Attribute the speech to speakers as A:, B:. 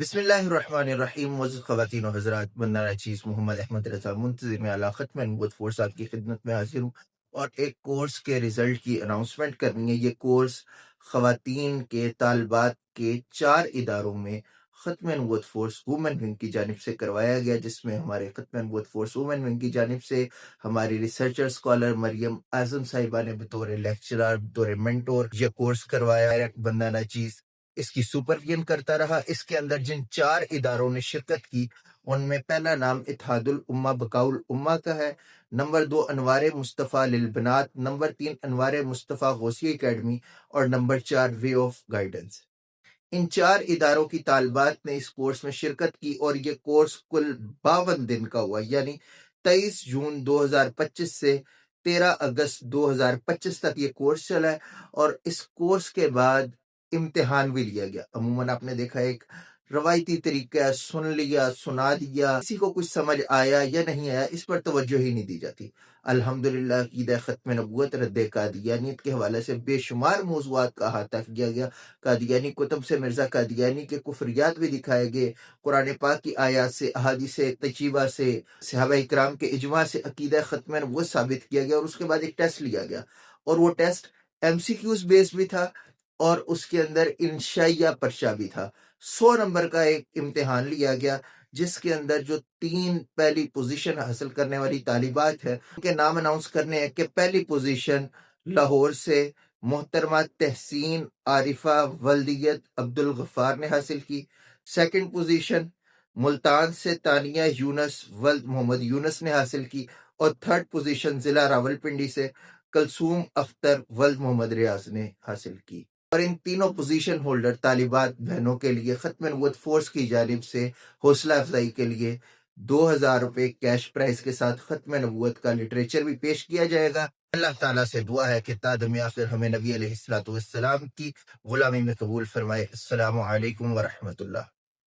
A: بسم اللہ الرحمن الرحیم۔ معزز خواتین و حضرات، بندہ چیز محمد احمد رضا منتظم اعلیٰ ختم نبوت فورس آپ کی خدمت میں حاضر ہوں اور ایک کورس کے رزلٹ کی اناؤنسمنٹ کرنی ہے۔ یہ کورس خواتین کے طالبات کے 4 اداروں میں ختم نبوت فورس وومن ونگ کی جانب سے کروایا گیا، جس میں ہمارے ختم نبوت فورس وومن ونگ کی جانب سے ہماری ریسرچر اسکالر مریم اعظم صاحبہ نے بطور لیکچرر، بطور مینٹور یہ کورس کروایا۔ ایک بندہ چیز اس کی سپرویژن کرتا رہا۔ اس کے اندر جن 4 اداروں نے شرکت کی ان میں پہلا نام اتحاد الامہ بقاء الامہ کا ہے، نمبر 2 انوار مصطفیٰ للبنات، نمبر 3 انوار مصطفیٰ غوثی اکیڈمی اور نمبر 4 وے آف گائیڈنس۔ ان 4 اداروں کی طالبات نے اس کورس میں شرکت کی اور یہ کورس کل 52 دن کا ہوا، یعنی 23 جون 2025 سے 13 اگست 2025 تک یہ کورس چلا ہے۔ اور اس کورس کے بعد امتحان بھی لیا گیا۔ عموماً آپ نے دیکھا ایک روایتی طریقہ، سن لیا، سنا دیا، کسی کو کچھ سمجھ آیا یا نہیں آیا اس پر توجہ ہی نہیں دی جاتی۔ الحمدللہ عقیدہ ختم نبوت، رد قادیانیت کے حوالے سے بے شمار موضوعات کا احاطہ کیا گیا۔ قادیانی کتب سے مرزا قادیانی کے کفریات بھی دکھائے گئے، قرآن پاک کی آیات سے، احادیث طیبہ سے، صحابہ اکرام کے اجماع سے عقیدہ ختم نبوت ثابت کیا گیا۔ اور اس کے بعد ایک ٹیسٹ لیا گیا اور وہ ٹیسٹ MCQs بیس بھی تھا اور اس کے اندر انشائیہ پرچہ بھی تھا۔ 100 نمبر کا ایک امتحان لیا گیا جس کے اندر جو 3 پہلی پوزیشن حاصل کرنے والی طالبات ہیں ان کے نام اناؤنس کرنے ہیں کہ پہلی پوزیشن لاہور سے محترمہ تحسین عارفہ ولدیت عبدالغفار نے حاصل کی، سیکنڈ پوزیشن ملتان سے تانیہ یونس ولد محمد یونس نے حاصل کی، اور تھرڈ پوزیشن ضلع راولپنڈی سے کلثوم اختر ولد محمد ریاض نے حاصل کی۔ اور ان تینوں پوزیشن ہولڈر طالبات بہنوں کے لیے ختم نبوت فورس کی جانب سے حوصلہ افزائی کے لیے 2000 روپے کیش پرائز کے ساتھ ختم نبوت کا لٹریچر بھی پیش کیا جائے گا۔ اللہ تعالیٰ سے دعا ہے کہ تادم آخر ہمیں نبی علیہ السلام کی غلامی میں قبول فرمائے۔ السلام علیکم ورحمۃ اللہ۔